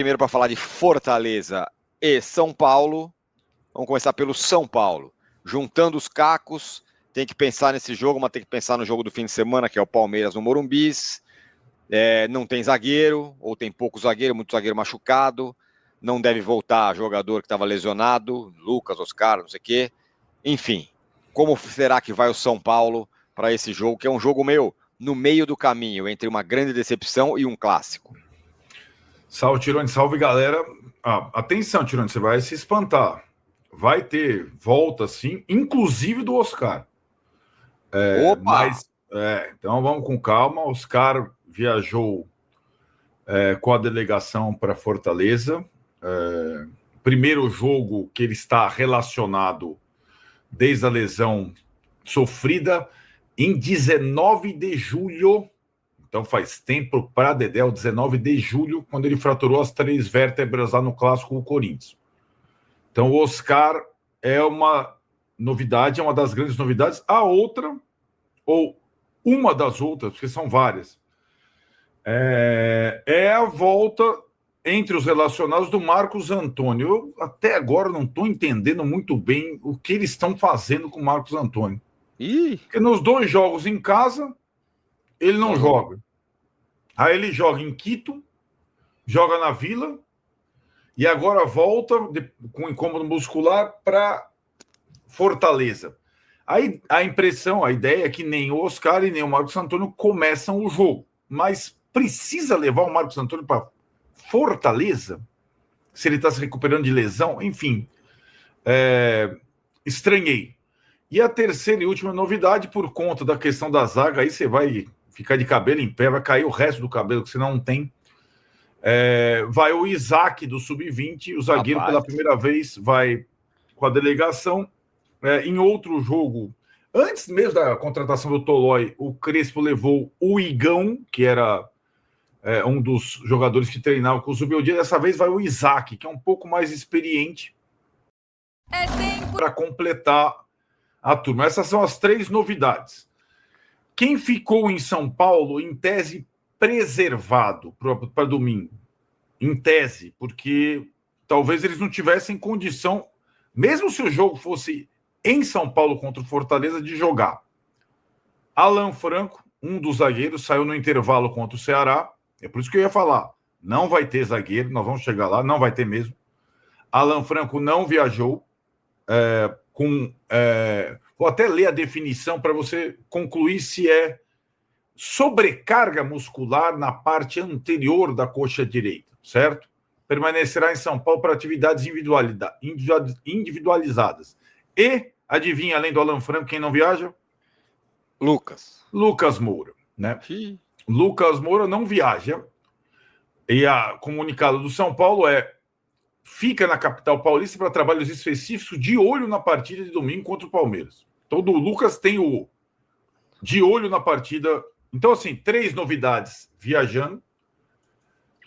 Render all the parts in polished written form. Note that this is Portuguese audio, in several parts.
Primeiro, para falar de Fortaleza e São Paulo, vamos começar pelo São Paulo. Juntando os cacos, tem que pensar nesse jogo, mas tem que pensar no jogo do fim de semana, que é o Palmeiras no Morumbis. Não tem zagueiro, ou tem pouco zagueiro, muito zagueiro machucado. Não deve voltar jogador que estava lesionado, Lucas, Oscar, não sei o quê. Enfim, como será que vai o São Paulo para esse jogo, que é um jogo no meio do caminho, entre uma grande decepção e um clássico? Salve, Tirone, salve, galera. Atenção, Tirone, você vai se espantar. Vai ter volta, sim, inclusive do Oscar. Opa! Então vamos com calma. Oscar viajou com a delegação para Fortaleza. Primeiro jogo que ele está relacionado desde a lesão sofrida em 19 de julho. Então faz tempo para Dedéu, 19 de julho, quando ele fraturou as 3 vértebras lá no Clássico do Corinthians. Então o Oscar é uma novidade, é uma das grandes novidades. A outra, ou uma das outras, porque são várias, é a volta entre os relacionados do Marcos Antônio. Eu até agora não estou entendendo muito bem o que eles estão fazendo com o Marcos Antônio. Porque nos 2 jogos em casa, ele não joga. Aí ele joga em Quito, joga na Vila, e agora volta com incômodo muscular para Fortaleza. Aí a impressão, a ideia é que nem o Oscar e nem o Marcos Antônio começam o jogo. Mas precisa levar o Marcos Antônio para Fortaleza? Se ele está se recuperando de lesão? Enfim, estranhei. E a terceira e última novidade, por conta da questão da zaga, aí você vai ficar de cabelo em pé, vai cair o resto do cabelo, que você não tem. Vai o Isaac do Sub-20, o zagueiro pela primeira vez vai com a delegação. Em outro jogo, antes mesmo da contratação do Tolói, o Crespo levou o Igão, que era um dos jogadores que treinava com o Zubeldia. Dessa vez vai o Isaac, que é um pouco mais experiente, para completar a turma. Essas são as 3 novidades. Quem ficou em São Paulo, em tese, preservado para domingo? Em tese, porque talvez eles não tivessem condição, mesmo se o jogo fosse em São Paulo contra o Fortaleza, de jogar. Alan Franco, um dos zagueiros, saiu no intervalo contra o Ceará. É por isso que eu ia falar. Não vai ter zagueiro, nós vamos chegar lá, não vai ter mesmo. Alan Franco não viajou. Vou até ler a definição para você concluir se é sobrecarga muscular na parte anterior da coxa direita, certo? Permanecerá em São Paulo para atividades individualizadas. E, adivinha, além do Alan Franco, quem não viaja? Lucas Moura, né? Lucas Moura não viaja. E a comunicado do São Paulo fica na capital paulista para trabalhos específicos, de olho na partida de domingo contra o Palmeiras. Então, o Lucas tem o de olho na partida. Então, assim, 3 novidades viajando,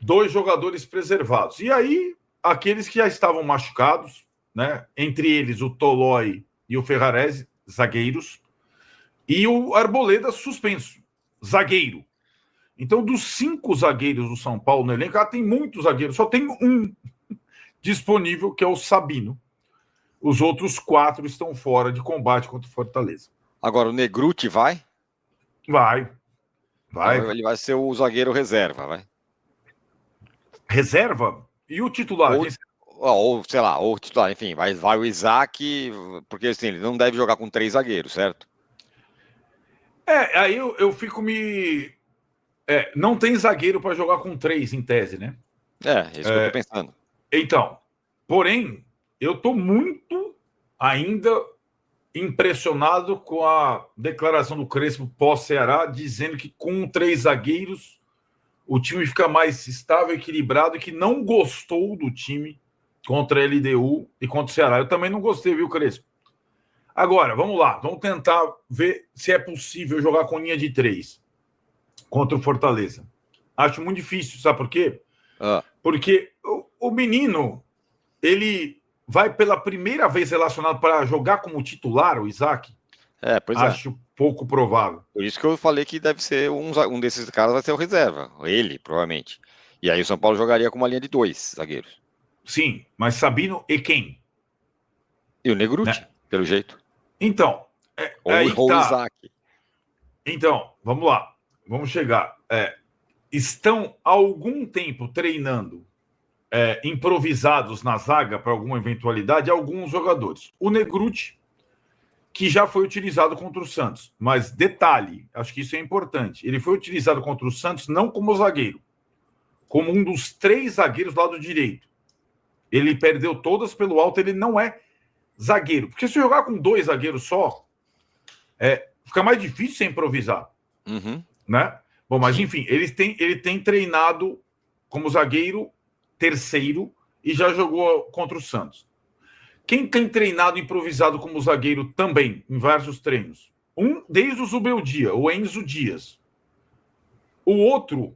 2 jogadores preservados. E aí, aqueles que já estavam machucados, né? Entre eles o Tolói e o Ferrarese, zagueiros, e o Arboleda suspenso, zagueiro. Então, dos 5 zagueiros do São Paulo no elenco, tem muitos zagueiros, só tem um disponível, que é o Sabino. Os outros 4 estão fora de combate contra o Fortaleza. Agora, o Negruti vai? Vai. Ele vai ser o zagueiro reserva, vai? Reserva? E o titular? Ou sei lá, ou titular, enfim, vai o Isaac, porque assim, ele não deve jogar com 3 zagueiros, certo? Aí eu fico não tem zagueiro para jogar com 3, em tese, né? Isso que eu tô pensando. Então, porém, eu tô muito ainda impressionado com a declaração do Crespo pós-Ceará, dizendo que com 3 zagueiros o time fica mais estável, equilibrado, e que não gostou do time contra a LDU e contra o Ceará. Eu também não gostei, viu, Crespo? Agora, vamos lá. Vamos tentar ver se é possível jogar com linha de 3 contra o Fortaleza. Acho muito difícil, sabe por quê? Porque o menino, ele vai pela primeira vez relacionado para jogar como titular, o Isaac. Acho pouco provável. Por isso que eu falei que deve ser um desses caras vai ser o reserva, ele, provavelmente. E aí o São Paulo jogaria com uma linha de 2 zagueiros. Sim, mas Sabino e quem? E o Negruti, Né? pelo jeito. Então, aí Ou o tá. Isaac. Então, vamos lá. Vamos chegar. Estão há algum tempo treinando improvisados na zaga para alguma eventualidade alguns jogadores. O Negruti, que já foi utilizado contra o Santos. Mas detalhe, acho que isso é importante. Ele foi utilizado contra o Santos não como zagueiro, como um dos 3 zagueiros do lado direito. Ele perdeu todas pelo alto, ele não é zagueiro. Porque se jogar com 2 zagueiros só, fica mais difícil você improvisar. Uhum. Né? Bom, mas Sim. enfim, ele tem treinado como zagueiro terceiro e já jogou contra o Santos. Quem tem treinado improvisado como zagueiro também, em vários treinos? Desde o Zubeldia, o Enzo Dias. O outro,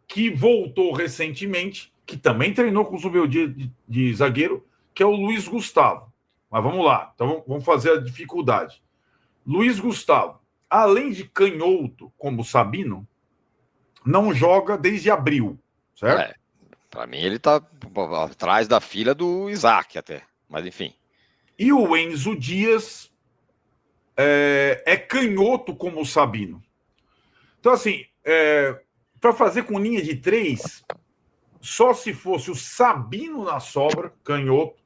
que voltou recentemente, que também treinou com o Zubeldia de zagueiro, que é o Luiz Gustavo. Mas vamos lá, então vamos fazer a dificuldade. Luiz Gustavo, além de canhoto, como Sabino, não joga desde abril, certo? Para mim ele tá atrás da fila do Isaac até, mas enfim. E o Enzo Dias é canhoto como o Sabino. Então, assim, para fazer com linha de 3, só se fosse o Sabino na sobra, canhoto,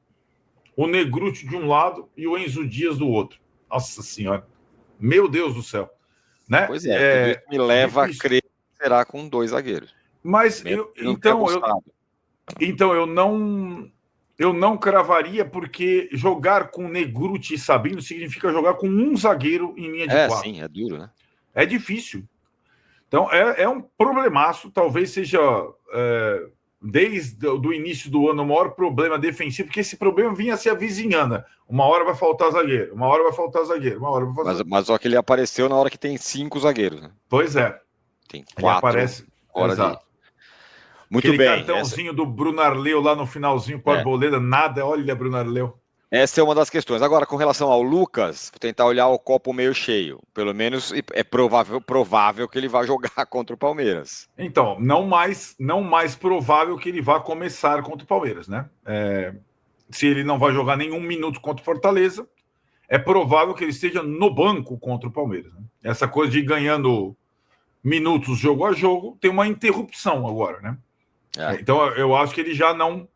o Negruti de um lado e o Enzo Dias do outro. Nossa Senhora. Meu Deus do céu. Né? Pois é, tudo isso me leva difícil. a crer que será com 2 zagueiros. Mas então eu não cravaria, porque jogar com Negruti e Sabino significa jogar com um zagueiro em linha de 4. Sim, é duro, né? É difícil. Então, é um problemaço. Talvez seja, desde o início do ano, o maior problema defensivo, porque esse problema vinha se avizinhando. Uma hora vai faltar zagueiro, uma hora vai faltar zagueiro, uma hora vai faltar zagueiro. Mas só que ele apareceu na hora que tem 5 zagueiros, né? Pois é. Tem 4 ele aparece. Exato. Muito aquele bem. Cartãozinho do Bruno Arleu lá no finalzinho com a Arboleda, nada. Olha, Bruno Arleu. Essa é uma das questões. Agora, com relação ao Lucas, vou tentar olhar o copo meio cheio. Pelo menos é provável que ele vá jogar contra o Palmeiras. Então, não mais provável que ele vá começar contra o Palmeiras, né? Se ele não vai jogar nenhum minuto contra o Fortaleza, é provável que ele esteja no banco contra o Palmeiras. Né? Essa coisa de ir ganhando minutos jogo a jogo tem uma interrupção agora, né? Então, eu acho que ele já não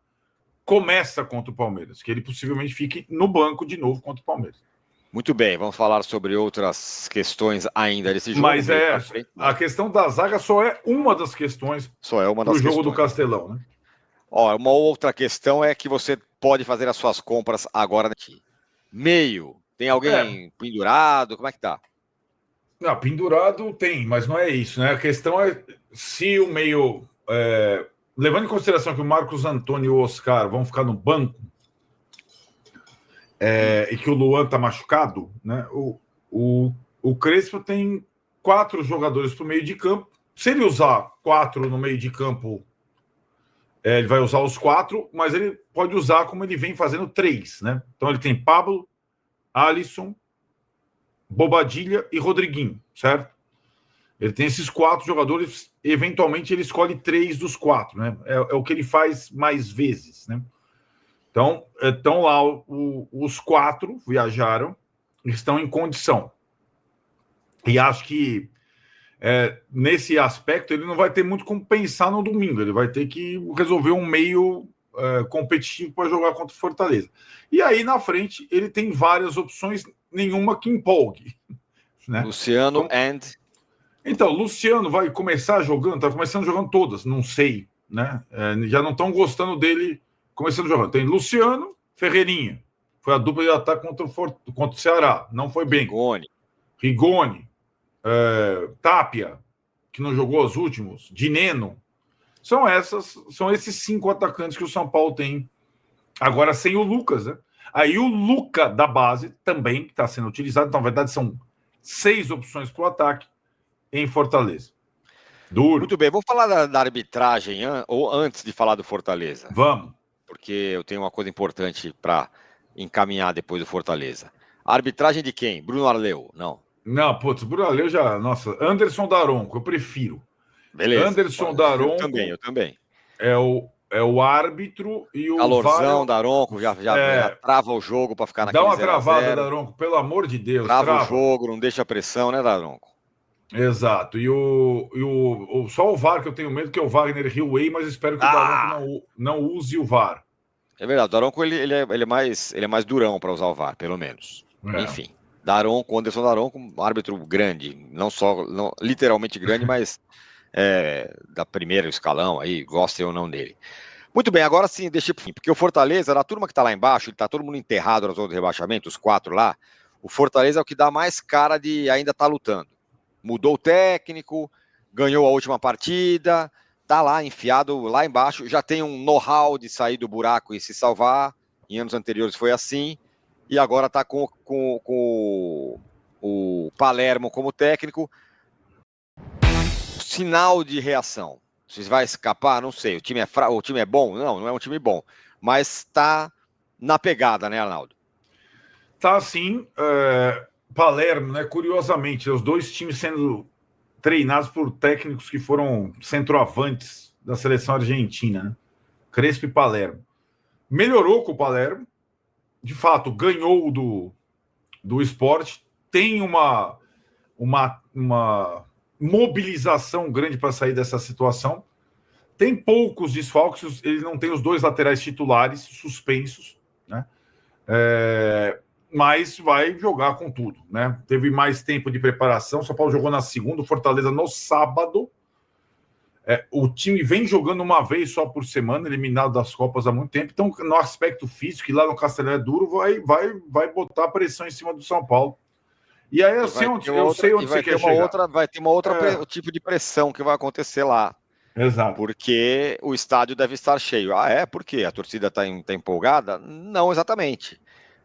começa contra o Palmeiras, que ele possivelmente fique no banco de novo contra o Palmeiras. Muito bem, vamos falar sobre outras questões ainda desse jogo. Mas a questão da zaga só é uma das questões do jogo do Castelão, né? Uma outra questão é que você pode fazer as suas compras agora. Meio, tem alguém pendurado? Como é que tá? Não, pendurado tem, mas não é isso, né? A questão é se o meio... levando em consideração que o Marcos Antônio e o Oscar vão ficar no banco e que o Luan está machucado, né? O Crespo tem 4 jogadores para o meio de campo. Se ele usar 4 no meio de campo, ele vai usar os 4, mas ele pode usar como ele vem fazendo 3, né? Então ele tem Pablo, Alisson, Bobadilha e Rodriguinho, certo? Ele tem esses 4 jogadores, eventualmente ele escolhe 3 dos 4, né? É o que ele faz mais vezes, né? Então, estão lá os 4 viajaram, estão em condição. E acho que nesse aspecto ele não vai ter muito como pensar no domingo, ele vai ter que resolver um meio competitivo para jogar contra o Fortaleza. E aí na frente ele tem várias opções, nenhuma que empolgue. Né? Luciano Então, Luciano vai começar jogando, está começando jogando todas, não sei, né? Já não estão gostando dele começando jogando. Tem Luciano, Ferreirinha, foi a dupla de ataque contra o Ceará, não foi bem. Rigoni, Tapia, que não jogou os últimos, Dineno. São esses 5 atacantes que o São Paulo tem. Agora sem o Lucas, né? Aí o Luca da base também está sendo utilizado. Então, na verdade, são 6 opções para o ataque em Fortaleza. Duro. Muito bem, vou falar da arbitragem ou antes de falar do Fortaleza. Vamos. Porque eu tenho uma coisa importante para encaminhar depois do Fortaleza. A arbitragem de quem? Bruno Arleu? Não. Não, putz, Bruno Arleu já... Nossa, Anderson Daronco, eu prefiro. Beleza. Anderson Daronco... Eu também. É o árbitro e o Calorzão, Daronco, já trava o jogo para ficar naquele 0 a 0. Dá uma travada, Daronco, pelo amor de Deus. Trava o jogo, não deixa pressão, né, Daronco? Exato. Só o VAR que eu tenho medo, que é o Wagner Hillway, mas espero que o Daronco não use o VAR. É verdade, o Daronco ele é mais durão para usar o VAR, pelo menos. Enfim, Daronco, Anderson Daronco, um árbitro grande, não literalmente grande, mas da primeira escalão aí, gostem ou não dele. Muito bem, agora sim, deixa porque o Fortaleza, da turma que tá lá embaixo, ele tá todo mundo enterrado na zona do rebaixamento, os 4 lá, o Fortaleza é o que dá mais cara de ainda tá lutando. Mudou o técnico, ganhou a última partida, tá lá enfiado lá embaixo, já tem um know-how de sair do buraco e se salvar, em anos anteriores foi assim, e agora tá com o Palermo como técnico. Sinal de reação. Se vai escapar, não sei. O time é o time é bom? Não é um time bom. Mas tá na pegada, né, Arnaldo? Tá sim. Palermo, né? Curiosamente, os dois times sendo treinados por técnicos que foram centroavantes da seleção argentina, né? Crespo e Palermo. Melhorou com o Palermo. De fato, ganhou do Sport. Tem uma mobilização grande para sair dessa situação. Tem poucos desfalques, ele não tem os 2 laterais titulares suspensos, né? Mas vai jogar com tudo, né? Teve mais tempo de preparação, o São Paulo jogou na segunda, o Fortaleza no sábado. O time vem jogando uma vez só por semana, eliminado das Copas há muito tempo. Então, no aspecto físico, e lá no Castelão é duro, vai botar pressão em cima do São Paulo. E aí eu sei onde você quer chegar. Vai ter uma outra tipo de pressão que vai acontecer lá. Exato. Porque o estádio deve estar cheio. Por quê? A torcida está empolgada? Não exatamente.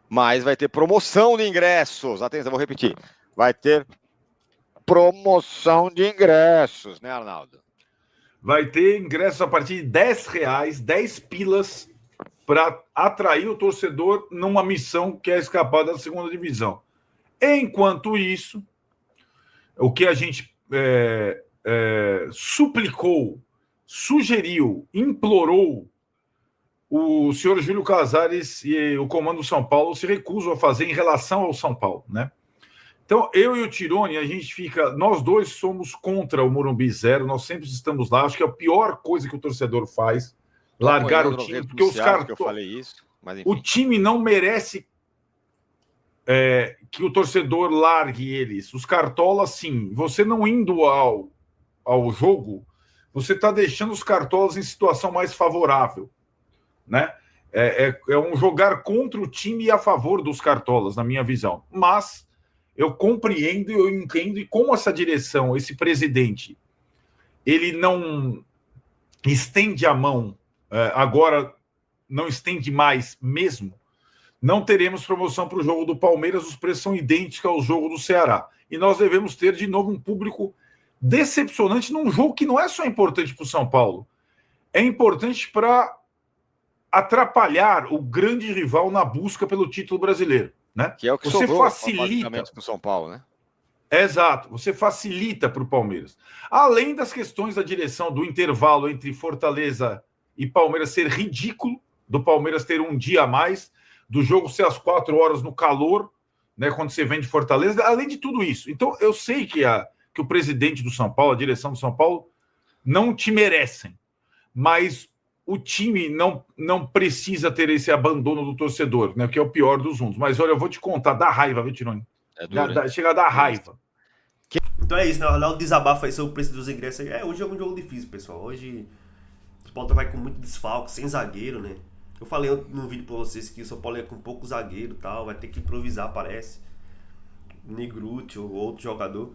Mas vai ter promoção de ingressos. Atenção, vou repetir. Vai ter promoção de ingressos, né, Arnaldo? Vai ter ingressos a partir de R$10, 10 pilas, para atrair o torcedor numa missão que é escapar da segunda divisão. Enquanto isso, o que a gente suplicou, sugeriu, implorou, o senhor Júlio Casares e o comando São Paulo se recusam a fazer em relação ao São Paulo, né? Então, eu e o Tironi, a gente nós dois somos contra o Morumbi Zero, nós sempre estamos lá, acho que é a pior coisa que o torcedor faz, largar o time, porque os caras... Eu falei isso, mas o time não merece que o torcedor largue eles. Os cartolas, sim. Você não indo ao jogo, você está deixando os cartolas em situação mais favorável, né? É um jogar contra o time e a favor dos cartolas, na minha visão. Mas eu compreendo, eu entendo, e como essa direção, esse presidente, ele não estende a mão, agora não estende mais mesmo, não teremos promoção para o jogo do Palmeiras, os preços são idênticos ao jogo do Ceará. E nós devemos ter, de novo, um público decepcionante num jogo que não é só importante para o São Paulo, é importante para atrapalhar o grande rival na busca pelo título brasileiro, né? Que é o que você sobrou, facilita para o São Paulo, né? Exato, você facilita para o Palmeiras. Além das questões da direção do intervalo entre Fortaleza e Palmeiras ser ridículo, do Palmeiras ter um dia a mais, do jogo ser às 4 horas no calor, né, quando você vem de Fortaleza, além de tudo isso. Então, eu sei que o presidente do São Paulo, a direção do São Paulo, não te merecem, mas o time não precisa ter esse abandono do torcedor, né, que é o pior dos mundos. Mas, olha, eu vou te contar, dá raiva, viu, Tironi? Chega a dar raiva. Então é isso, né? O Arnaldo desabafa aí sobre o preço dos ingressos. Hoje é um jogo difícil, pessoal. Hoje o São Paulo vai com muito desfalque, sem zagueiro, né? Eu falei no vídeo pra vocês que o São Paulo é com pouco zagueiro e tal, vai ter que improvisar, parece. Negruti ou outro jogador.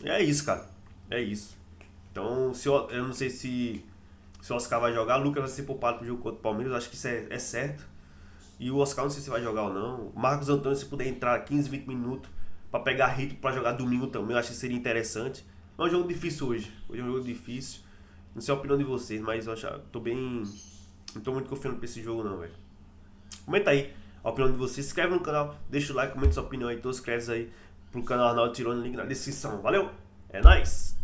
É isso, cara. É isso. Então, eu não sei se o Oscar vai jogar, o Lucas vai ser poupado pro jogo contra o Palmeiras, acho que isso é certo. E o Oscar não sei se vai jogar ou não. O Marcos Antônio, se puder entrar 15, 20 minutos pra pegar ritmo pra jogar domingo também, eu acho que seria interessante. Mas é um jogo difícil hoje. Hoje é um jogo difícil. Não sei a opinião de vocês, mas eu tô bem... Não tô muito confiando pra esse jogo não, velho. Comenta aí a opinião de vocês. Se inscreve no canal, deixa o like, comenta sua opinião aí. Todos os créditos aí pro canal Arnaldo Tironi, link na descrição. Valeu? É nóis!